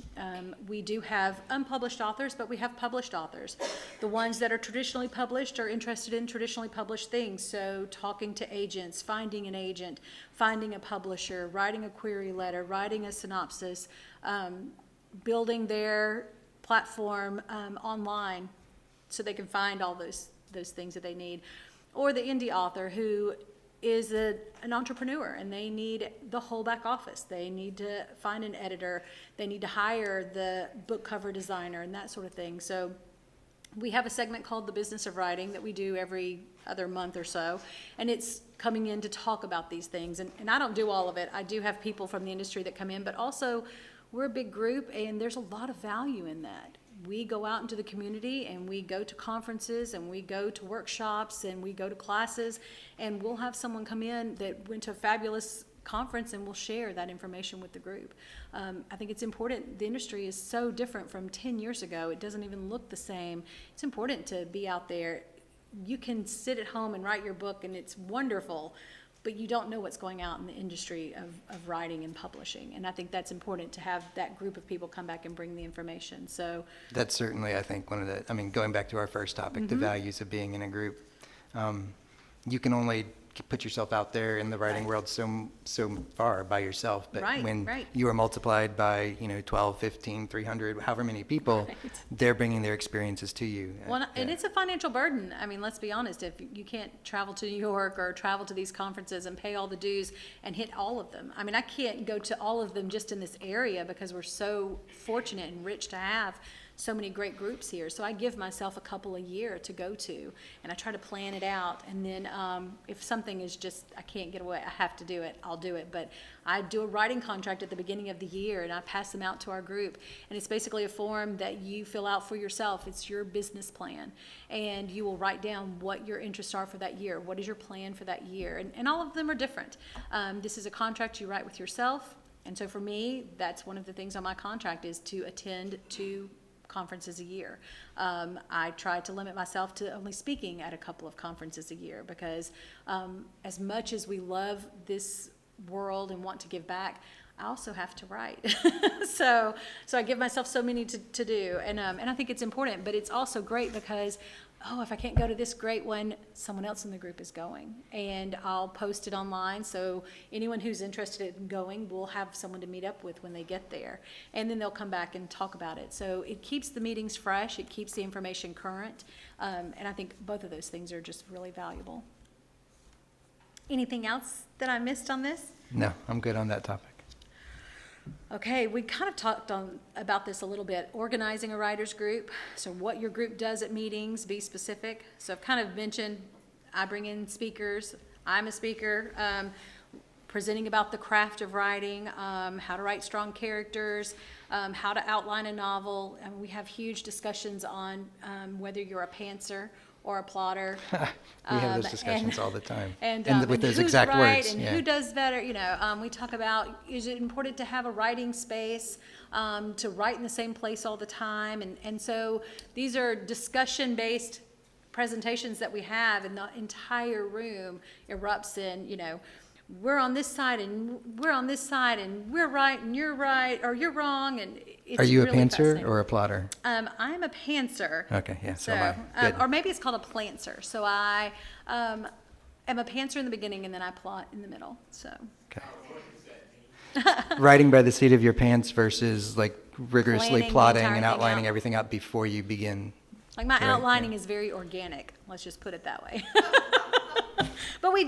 We do have unpublished authors, but we have published authors. The ones that are traditionally published are interested in traditionally published things. So talking to agents, finding an agent, finding a publisher, writing a query letter, writing a synopsis, building their platform online so they can find all those things that they need. Or the indie author who is an entrepreneur, and they need the whole back office. They need to find an editor. They need to hire the book cover designer and that sort of thing. So we have a segment called The Business of Writing that we do every other month or so, and it's coming in to talk about these things. And I don't do all of it. I do have people from the industry that come in, but also we're a big group, and there's a lot of value in that. we go out into the community and we go to conferences and we go to workshops and we go to classes, and we'll have someone come in that went to a fabulous conference and we'll share that information with the group. I think it's important. The industry is so different from 10 years ago. It doesn't even look the same. It's important to be out there. You can sit at home and write your book and it's wonderful, but you don't know what's going out in the industry of writing and publishing. And I think that's important to have that group of people come back and bring the information. So That's certainly, I think, one of the, I mean, going back to our first topic, the values of being in a group. You can only put yourself out there in the writing world so far by yourself. But Right, when right. you are multiplied by, 12, 15, 300, however many people, Right. they're bringing their experiences to you. Well, and Yeah. it's a financial burden. I mean, let's be honest, if you can't travel to New York or travel to these conferences and pay all the dues and hit all of them. I mean, I can't go to all of them just in this area because we're so fortunate and rich to have so many great groups here. So I give myself a couple a year to go to, and I try to plan it out. And then if something is just, I can't get away, I have to do it, I'll do it. But I do a writing contract at the beginning of the year, and I pass them out to our group. And it's basically a form that you fill out for yourself. It's your business plan. And you will write down what your interests are for that year. What is your plan for that year? And all of them are different. This is a contract you write with yourself. And so for me, that's one of the things on my contract is to attend 2 conferences a year. I try to limit myself to only speaking at a couple of conferences a year because as much as we love this world and want to give back, I also have to write. so I give myself so many to do, and I think it's important, but it's also great because if I can't go to this great one, someone else in the group is going, and I'll post it online, so anyone who's interested in going will have someone to meet up with when they get there, and then they'll come back and talk about it. So it keeps the meetings fresh, it keeps the information current, and I think both of those things are just really valuable. Anything else that I missed on this? No, I'm good on that topic. Okay, we kind of talked about this a little bit, organizing a writer's group. So what your group does at meetings, be specific. So I've kind of mentioned I bring in speakers. I'm a speaker, presenting about the craft of writing, how to write strong characters, how to outline a novel. And we have huge discussions on whether you're a pantser or a plotter. We have those discussions all the time. And with those who's exact right words. and Yeah. who does better. We talk about, is it important to have a writing space, to write in the same place all the time? And so these are discussion-based presentations that we have, and the entire room erupts in, we're on this side and we're on this side and we're right and you're right or you're wrong, and it's Are you a really pantser fascinating. or a plotter? I'm a pantser. Okay, yeah, so am I. Good. Or maybe it's called a plantser. So I am a pantser in the beginning and then I plot in the middle. So Okay. Writing by the seat of your pants versus like rigorously Planning the plotting entire and thing outlining out. everything out before you begin. like my Right, outlining yeah. is very organic. Let's just put it that way. But we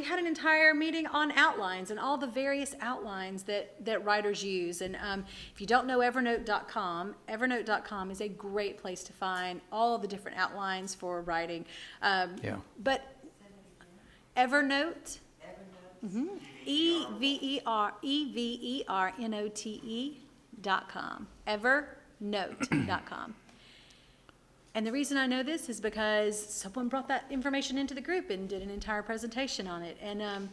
had an entire meeting on outlines and all the various outlines that writers use. And if you don't know Evernote.com is a great place to find all of the different outlines for writing. Yeah. But Evernote, EVERNOTE.com, Evernote.com. And the reason I know this is because someone brought that information into the group and did an entire presentation on it. And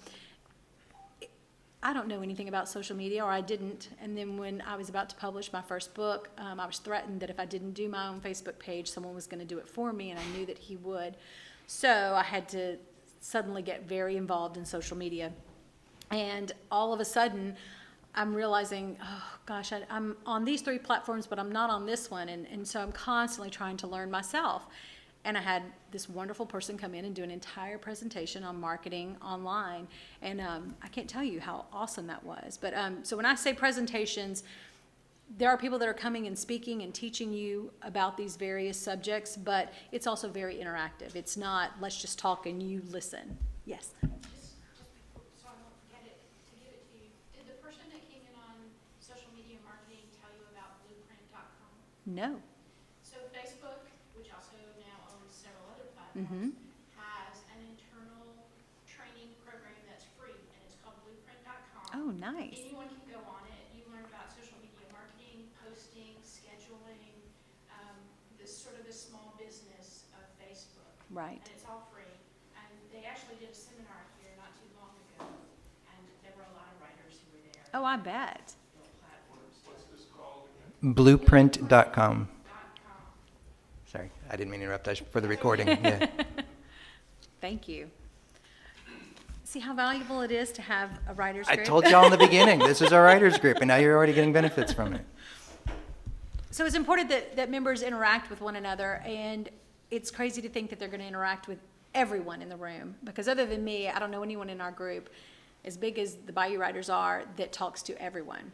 I don't know anything about social media, or I didn't. And then when I was about to publish my first book, I was threatened that if I didn't do my own Facebook page, someone was going to do it for me, and I knew that he would. So I had to suddenly get very involved in social media. And all of a sudden, I'm realizing, oh gosh, I'm on these 3 platforms, but I'm not on this one. And so I'm constantly trying to learn myself. And I had this wonderful person come in and do an entire presentation on marketing online. And I can't tell you how awesome that was. But so when I say presentations, there are people that are coming and speaking and teaching you about these various subjects, but it's also very interactive. It's not, let's just talk and you listen. Yes? So I won't forget it, to give it to you. Did the person that came in on social media marketing tell you about blueprint.com? No. So Facebook, which also now owns several other platforms, has an internal training program that's free, and it's called blueprint.com. Oh, nice. Anyone can go on it. You learn about social media marketing, posting, scheduling, this sort of this small business of Facebook. Right. And it's all free. And they actually did a seminar here not too long ago, and there were a lot of writers who were there. Oh, I bet. Built platforms. Blueprint.com. Sorry, I didn't mean to interrupt. That's for the recording. Yeah. Thank you. See how valuable it is to have a writer's I group? told y'all in the beginning, this is our writers group, and now you're already getting benefits from it. So it's important that members interact with one another, and it's crazy to think that they're going to interact with everyone in the room, because other than me, I don't know anyone in our group, as big as the Bayou Writers are, that talks to everyone.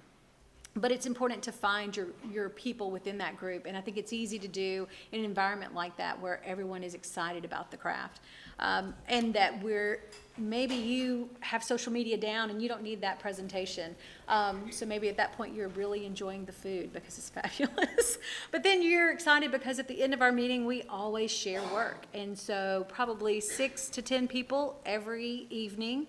But it's important to find your people within that group, and I think it's easy to do in an environment like that where everyone is excited about the craft. And that maybe you have social media down and you don't need that presentation. So maybe at that point you're really enjoying the food because it's fabulous. But then you're excited because at the end of our meeting we always share work. And so probably 6 to 10 people every evening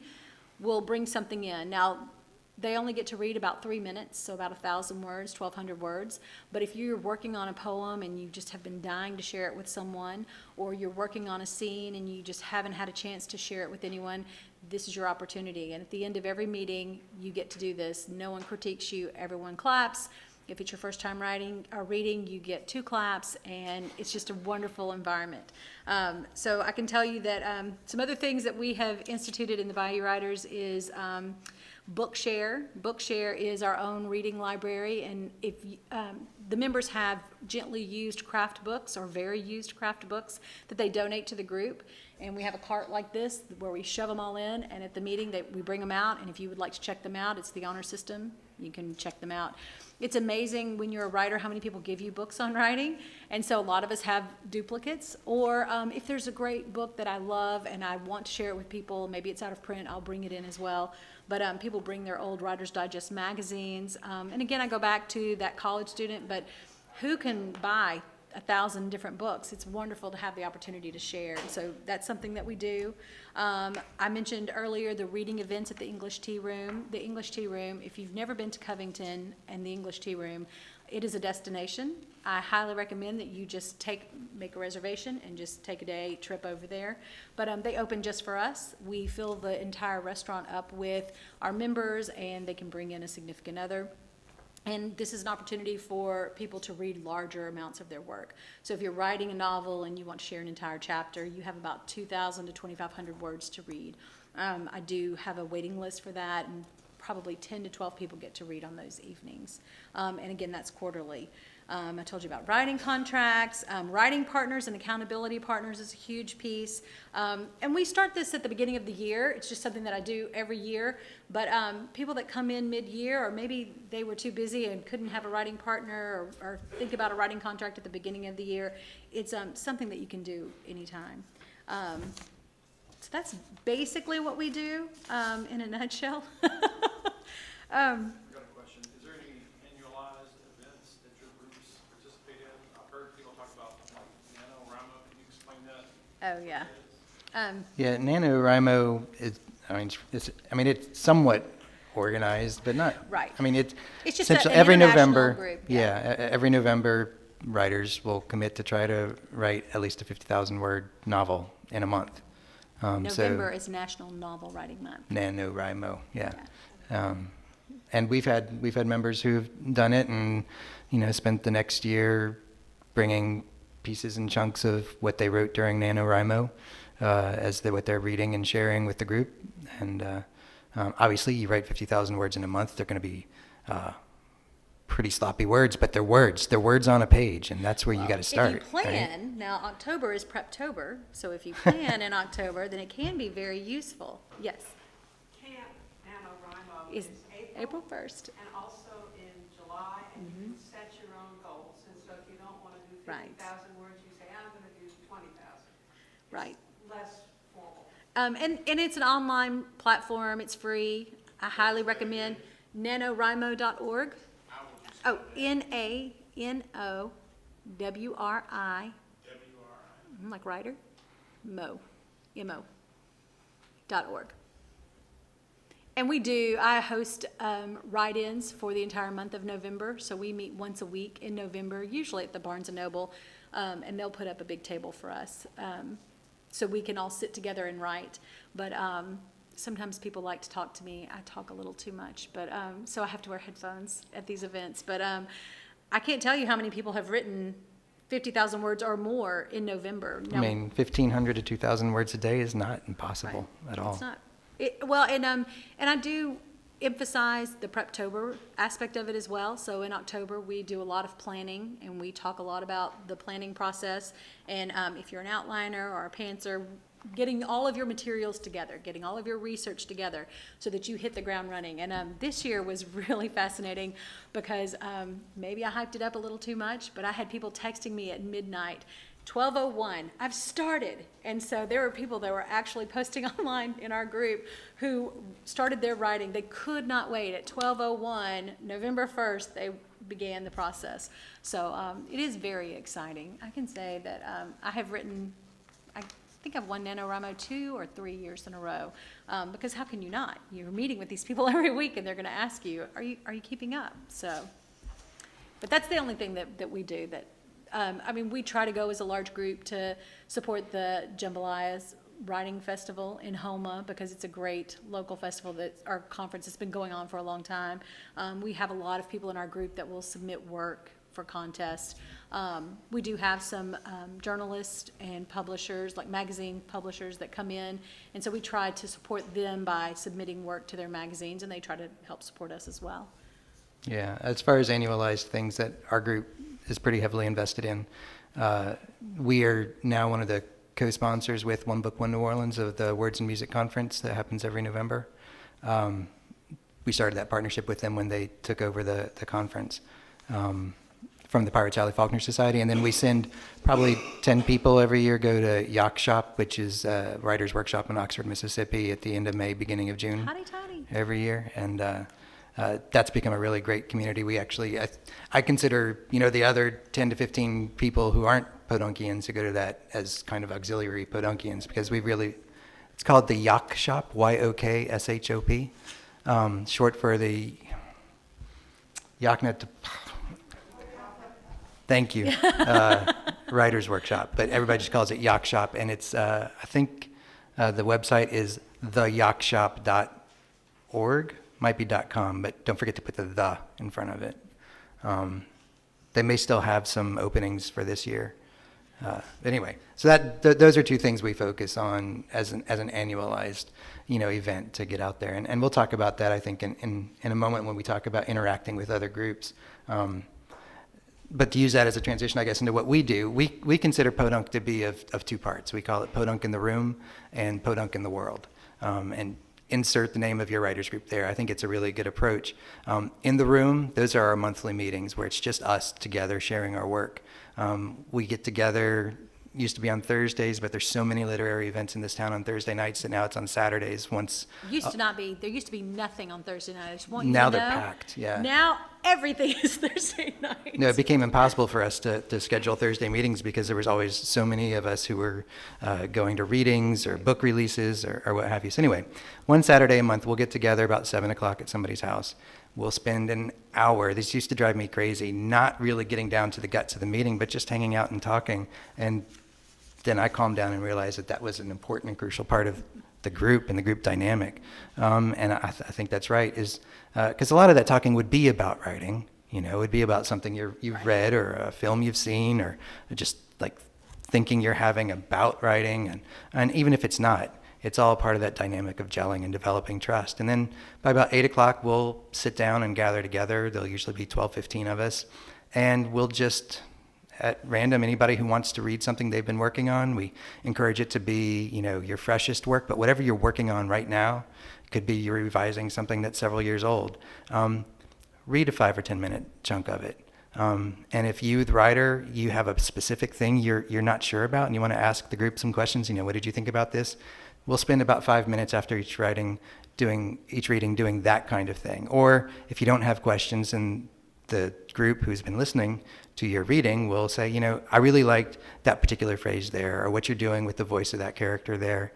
will bring something in. Now, they only get to read about 3 minutes, so about 1,000 words, 1,200 words. But if you're working on a poem and you just have been dying to share it with someone, or you're working on a scene and you just haven't had a chance to share it with anyone, this is your opportunity. And at the end of every meeting, you get to do this. No one critiques you, everyone claps. If it's your first time writing or reading, you get 2 claps, and it's just a wonderful environment. So I can tell you that some other things that we have instituted in the Bayou Writers is Bookshare. Bookshare is our own reading library, and if the members have gently used craft books or very used craft books that they donate to the group, and we have a cart like this where we shove them all in, and at the meeting we bring them out, and if you would like to check them out, it's the honor system. You can check them out. It's amazing when you're a writer how many people give you books on writing, and so a lot of us have duplicates, or if there's a great book that I love and I want to share it with people, maybe it's out of print, I'll bring it in as well. But people bring their old Writer's Digest magazines, and again I go back to that college student, but who can buy 1,000 different books? It's wonderful to have the opportunity to share. So that's something that we do. I mentioned earlier the reading events at the English Tea Room. The English Tea Room, if you've never been to Covington and the English Tea Room, it is a destination. I highly recommend that you just make a reservation and just take a day trip over there. But they open just for us. We fill the entire restaurant up with our members, and they can bring in a significant other. And this is an opportunity for people to read larger amounts of their work. So if you're writing a novel and you want to share an entire chapter, you have about 2,000 to 2,500 words to read. I do have a waiting list for that, and probably 10 to 12 people get to read on those evenings. And again, that's quarterly. I told you about writing contracts. Writing partners and accountability partners is a huge piece. And we start this at the beginning of the year. It's just something that I do every year. But people that come in mid-year, or maybe they were too busy and couldn't have a writing partner, or think about a writing contract at the beginning of the year, it's something that you can do anytime. So that's basically what we do in a nutshell. I've got a question. Is there any annualized events that your groups participate in? I've heard people talk about like NaNoWriMo. Can you explain that? Oh, yeah. Yeah, NaNoWriMo is, it's somewhat organized, but not. Right. It's It's just essentially an every international November. group, Every November, writers will commit to try to write at least a 50,000 word novel in a month. November is National Novel Writing Month. NaNoWriMo, yeah. And we've had members who've done it and, spent the next year bringing pieces and chunks of what they wrote during NaNoWriMo what they're reading and sharing with the group. And obviously, you write 50,000 words in a month, they're going to be pretty sloppy words, but they're words. They're words on a page, and that's where you got to start. If you plan, right? now October is Preptober, so if you plan in October, then it can be very useful. Yes, Camp NaNoWriMo is is April 1st. and also in July, and you can set your own goals. And so if you don't want to do Right. 50,000 words, you say, I'm going to do 20,000. Right. Less formal. And it's an online platform. It's free. I highly recommend nanowrimo.org. Oh, NaNowri. Like writer? M-O.org. And I host write-ins for the entire month of November. So we meet once a week in November, usually at the Barnes & Noble. and they'll put up a big table for us, so we can all sit together and write. But sometimes people like to talk to me. I talk a little too much, but so I have to wear headphones at these events. But I can't tell you how many people have written 50,000 words or more in November. I mean, 1,500 to 2,000 words a day is not impossible at all. It's not. Well, and I do emphasize the Preptober aspect of it as well. So in October, we do a lot of planning, and we talk a lot about the planning process. And if you're an outliner or a pantser, getting all of your materials together, getting all of your research together so that you hit the ground running. And this year was really fascinating because maybe I hyped it up a little too much, but I had people texting me at midnight, 12:01, I've started. And so there were people that were actually posting online in our group who started their writing. They could not wait. At 12:01, November 1st, they began the process. So it is very exciting. I can say that I have written, I think I've won NaNoWriMo 2 or 3 years in a row, because how can you not? You're meeting with these people every week, and they're going to ask you, are you keeping up? So, but that's the only thing that we do. That I mean, we try to go as a large group to support the Jambalayas Writing Festival in Homa, because it's a great local festival that our conference has been going on for a long time. We have a lot of people in our group that will submit work for contests. We do have some journalists and publishers, like magazine publishers, that come in, and so we try to support them by submitting work to their magazines, and they try to help support us as well. Yeah, as far as annualized things that our group is pretty heavily invested in, we are now one of the co-sponsors with One Book, One New Orleans of the Words and Music Conference that happens every November. We started that partnership with them when they took over the conference. From the Pirate Sally Faulkner Society, and then we send probably 10 people every year go to Yak Shop, which is a writer's workshop in Oxford, Mississippi, at the end of May, beginning of June. Howdy, toddy. Every year, and that's become a really great community. We actually, I consider, the other 10 to 15 people who aren't Peauxdunkians who go to that as kind of auxiliary Peauxdunkians, because we really, it's called the Yak Shop, YOKSHOP, short for the Yakna. Thank you, Writers Workshop, but everybody just calls it Yak Shop, and it's, I think the website is theyakshop.org, might be .com, but don't forget to put the in front of it. They may still have some openings for this year. Anyway, so those are two things we focus on as an annualized, event to get out there, and we'll talk about that, I think, in a moment when we talk about interacting with other groups. But to use that as a transition, I guess, into what we do, we consider Peauxdunque to be of two parts. We call it Peauxdunque in the Room and Peauxdunque in the World. And insert the name of your writers group there. I think it's a really good approach. In the Room, those are our monthly meetings where it's just us together sharing our work. We get together, used to be on Thursdays, but there's so many literary events in this town on Thursday nights that now it's on Saturdays. Used to not be. There used to be nothing on Thursday night. I just want you Now to they're know. packed, yeah. Now everything is Thursday night. No, it became impossible for us to schedule Thursday meetings because there was always so many of us who were going to readings or book releases or what have you. So anyway, one Saturday a month, we'll get together about 7 o'clock at somebody's house. We'll spend an hour. This used to drive me crazy, not really getting down to the guts of the meeting, but just hanging out and talking. And then I calmed down and realized that was an important and crucial part of the group and the group dynamic. And I think that's right, is because a lot of that talking would be about writing. It would be about something you've read or a film you've seen, or just like thinking you're having about writing. And even if it's not, it's all part of that dynamic of gelling and developing trust. And then by about 8 o'clock, we'll sit down and gather together. There'll usually be 12, 15 of us. And we'll just, at random, anybody who wants to read something they've been working on, we encourage it to be, your freshest work, but whatever you're working on right now, could be you're revising something that's several years old. Read a 5 or 10 minute chunk of it. And if you, the writer, you have a specific thing you're not sure about and you want to ask the group some questions, what did you think about this? We'll spend about 5 minutes after each reading doing that kind of thing. Or if you don't have questions and the group who's been listening to your reading will say, I really liked that particular phrase there, or what you're doing with the voice of that character there.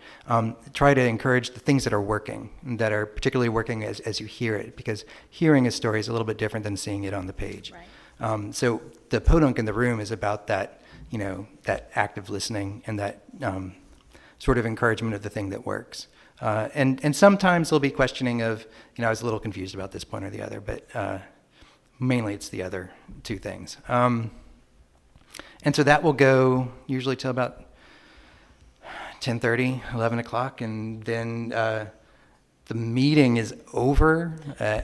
Try to encourage the things that are working, that are particularly working as you hear it, because hearing a story is a little bit different than seeing it on the page. Right. So the Peauxdunque in the Room is about that, that active listening and that sort of encouragement of the thing that works. And sometimes there'll be questioning of, I was a little confused about this point or the other, but mainly it's the other two things. And so that will go usually till about 10:30, 11 o'clock, and then the meeting is over,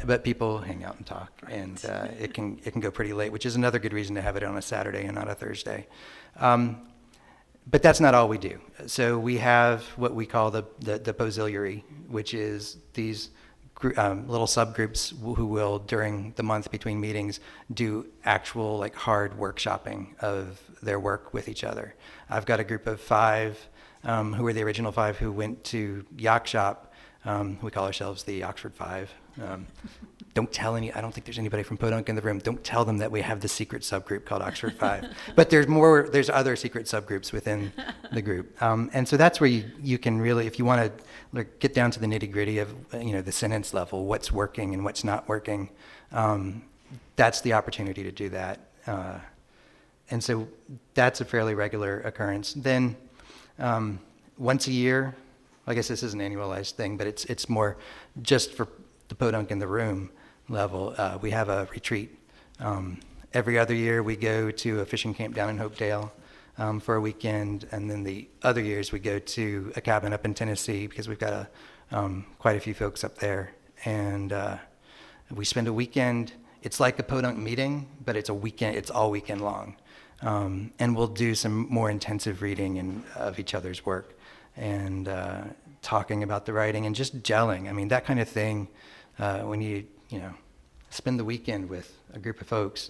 but people hang out and talk, and it can go pretty late, which is another good reason to have it on a Saturday and not a Thursday. But that's not all we do. So we have what we call the Peauxdunque, which is these little subgroups who will, during the month between meetings, do actual hard workshopping of their work with each other. I've got a group of 5 who were the original 5 who went to Yacht Shop. We call ourselves the Oxford 5. Don't tell I don't think there's anybody from Peauxdunque in the room. Don't tell them that we have the secret subgroup called Oxford 5. But there's other secret subgroups within the group. And so that's where you can really, if you want to get down to the nitty gritty of, the sentence level, what's working and what's not working, that's the opportunity to do that. And so that's a fairly regular occurrence. Then once a year, I guess this is an annualized thing, but it's more just for the Peauxdunque in the room level. We have a retreat. Every other year we go to a fishing camp down in Hopedale for a weekend, and then the other years we go to a cabin up in Tennessee because we've got quite a few folks up there. And we spend a weekend. It's like a Peauxdunque meeting, but it's a weekend. It's all weekend long. And we'll do some more intensive reading of each other's work and talking about the writing and just gelling. I mean, that kind of thing, when you spend the weekend with a group of folks,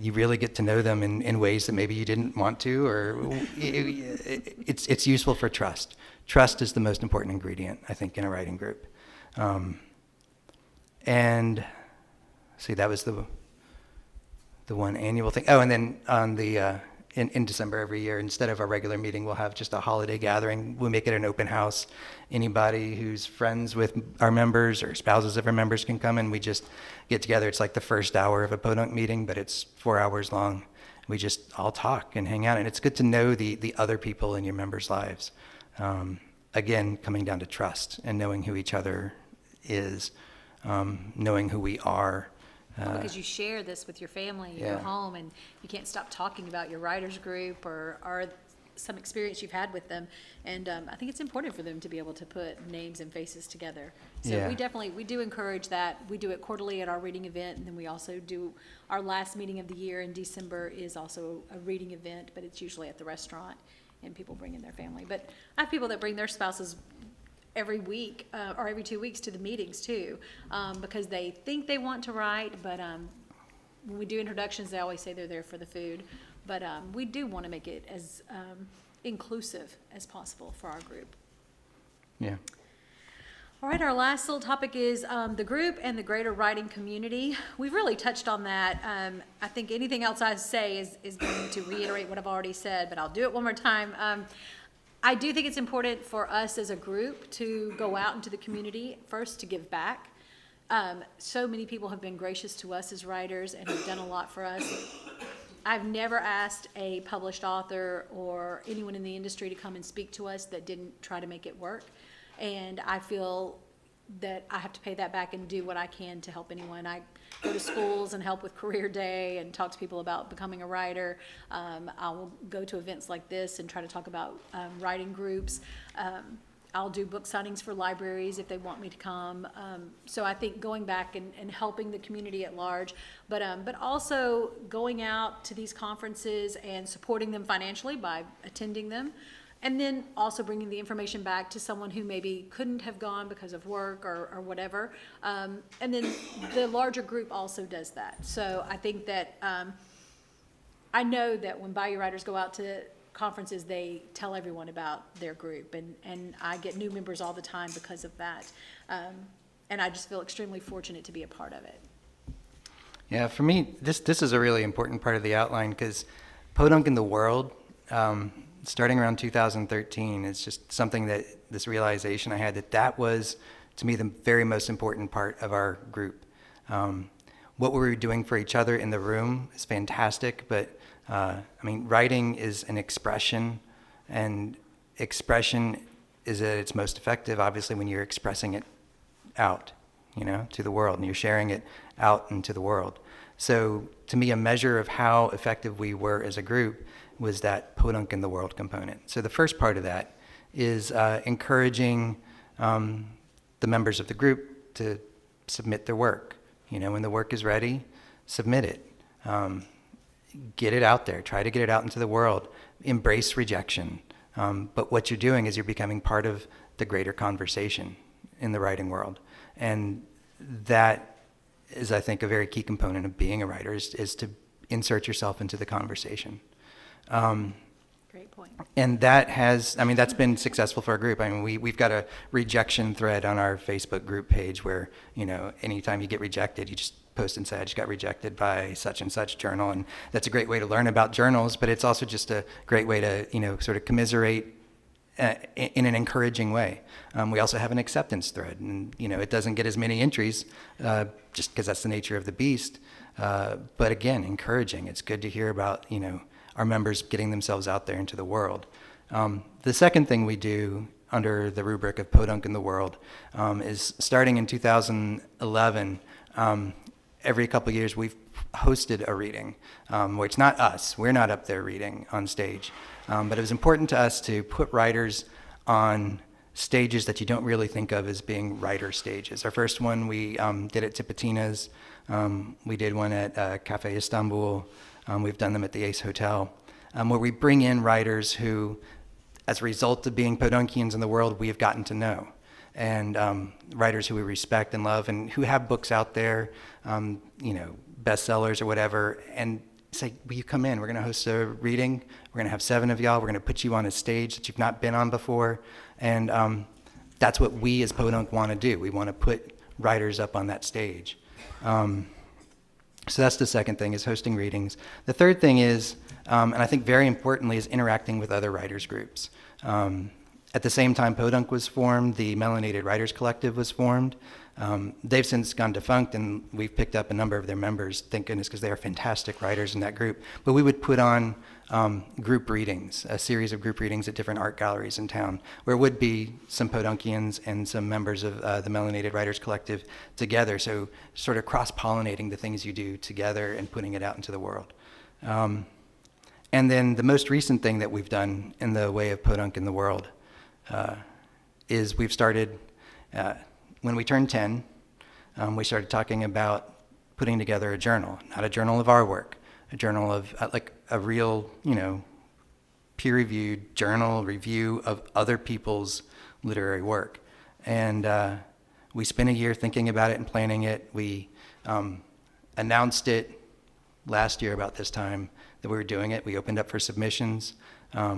you really get to know them in ways that maybe you didn't want to, or it's useful for trust. Trust is the most important ingredient, I think, in a writing group. And see, that was the one annual thing. Oh, and then on the in December every year, instead of our regular meeting, we'll have just a holiday gathering. We'll make it an open house. Anybody who's friends with our members or spouses of our members can come, and we just get together. It's like the first hour of a Peauxdunque meeting, but it's 4 hours long. We just all talk and hang out, and it's good to know the other people in your members' lives. Again, coming down to trust and knowing who each other is, knowing who we are. Because you share this with your family, you go home, and you can't stop talking about your writers group or some experience you've had with them. And I think it's important for them to be able to put names and faces together. So we do encourage that. We do it quarterly at our reading event, and then we also do our last meeting of the year in December is also a reading event, but it's usually at the restaurant, and people bring in their family. But I have people that bring their spouses every week or every 2 weeks to the meetings too, because they think they want to write, but when we do introductions, they always say they're there for the food. But we do want to make it as inclusive as possible for our group. Yeah. All right, our last little topic is the group and the greater writing community. We've really touched on that. I think anything else I say is going to reiterate what I've already said, but I'll do it one more time. I do think it's important for us as a group to go out into the community first to give back. So many people have been gracious to us as writers and have done a lot for us. I've never asked a published author or anyone in the industry to come and speak to us that didn't try to make it work. And I feel that I have to pay that back and do what I can to help anyone. I go to schools and help with Career Day and talk to people about becoming a writer. I'll go to events like this and try to talk about writing groups. I'll do book signings for libraries if they want me to come. So I think going back and helping the community at large, but also going out to these conferences and supporting them financially by attending them. And then also bringing the information back to someone who maybe couldn't have gone because of work or whatever. And then the larger group also does that. So I think that I know that when Bayou Writers go out to conferences, they tell everyone about their group. And I get new members all the time because of that. And I just feel extremely fortunate to be a part of it. Yeah, for me, this is a really important part of the outline because Peauxdunque in the world, starting around 2013, it's just something that this realization I had that was, to me, the very most important part of our group. what we're doing for each other in the room is fantastic, but I mean, writing is an expression, and expression is at its most effective, obviously, when you're expressing it out, you know, to the world, and you're sharing it out into the world. So to me, a measure of how effective we were as a group was that Peauxdunque in the world component. So the first part of that is encouraging the members of the group to submit their work. You know, when the work is ready, submit it. Get it out there. Try to get it out into the world. Embrace rejection. But what you're doing is you're becoming part of the greater conversation in the writing world. And that is, I think, a very key component of being a writer, is to insert yourself into the conversation. Great point. And that has, I mean, that's been successful for our group. I mean, we've got a rejection thread on our Facebook group page where, you know, anytime you get rejected, you just post and say, I just got rejected by such and such journal. And that's a great way to learn about journals, but it's also just a great way to, you know, sort of commiserate in an encouraging way. We also have an acceptance thread, and, you know, it doesn't get as many entries just because that's the nature of the beast. But again, encouraging. It's good to hear about, you know, our members getting themselves out there into the world. The second thing we do under the rubric of Peauxdunque in the world is, starting in 2011, every couple of years we've hosted a reading, where it's not us, we're not up there reading on stage, but it was important to us to put writers on stages that you don't really think of as being writer stages. Our first one we did at Tipitina's, we did one at Cafe Istanbul, we've done them at the Ace Hotel, where we bring in writers who, as a result of being Peauxdunkians in the world, we have gotten to know. And writers who we respect and love, and who have books out there, you know, bestsellers or whatever, and say, will you come in? We're going to host a reading. We're going to have 7 of y'all. We're going to put you on a stage that you've not been on before. And that's what we as Peauxdunque want to do. We want to put writers up on that stage. So that's the second thing, is hosting readings. The third thing is, and I think very importantly, is interacting with other writers groups. At the same time Peauxdunque was formed, the Melanated Writers Collective was formed. They've since gone defunct, and we've picked up a number of their members, thank goodness, because they are fantastic writers in that group. But we would put on group readings, a series of group readings at different art galleries in town, where it would be some Peauxdunkians and some members of the Melanated Writers Collective together, so sort of cross-pollinating the things you do together and putting it out into the world. And then the most recent thing that we've done in the way of Peauxdunque in the world is we've started, when we turned 10, we started talking about putting together a journal, not a journal of our work, a journal of like a real, you know, peer-reviewed journal review of other people's literary work. And we spent a year thinking about it and planning it. We announced it last year about this time that we were doing it. We opened up for submissions.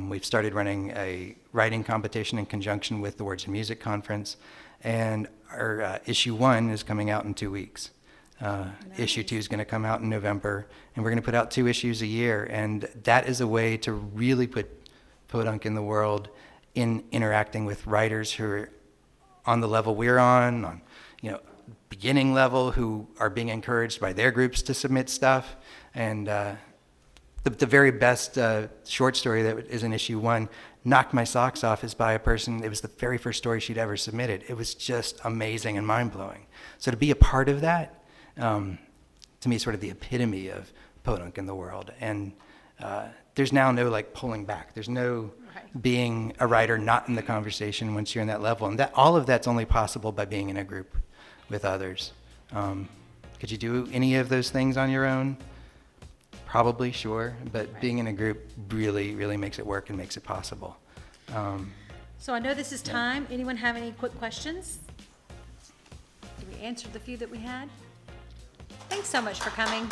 We've started running a writing competition in conjunction with the Words and Music Conference, and our issue 1 is coming out in 2 weeks. Nice. Issue 2 is going to come out in November, and we're going to put out 2 issues a year, and that is a way to really put Peauxdunque in the world in interacting with writers who are on the level we're on, you know, beginning level, who are being encouraged by their groups to submit stuff. And the very best short story that is in issue 1, knocked my socks off, is by a person, it was the very first story she'd ever submitted. It was just amazing and mind-blowing. So to be a part of that, to me, is sort of the epitome of Peauxdunque in the world. And there's now no like pulling back. There's no being a writer not in the conversation once you're in that level. And that all of that's only possible by being in a group with others. Could you do any of those things on your own? Probably, sure, but being in a group really, really makes it work and makes it possible. So I know this is time. Anyone have any quick questions? Did we answer the few that we had? Thanks so much for coming.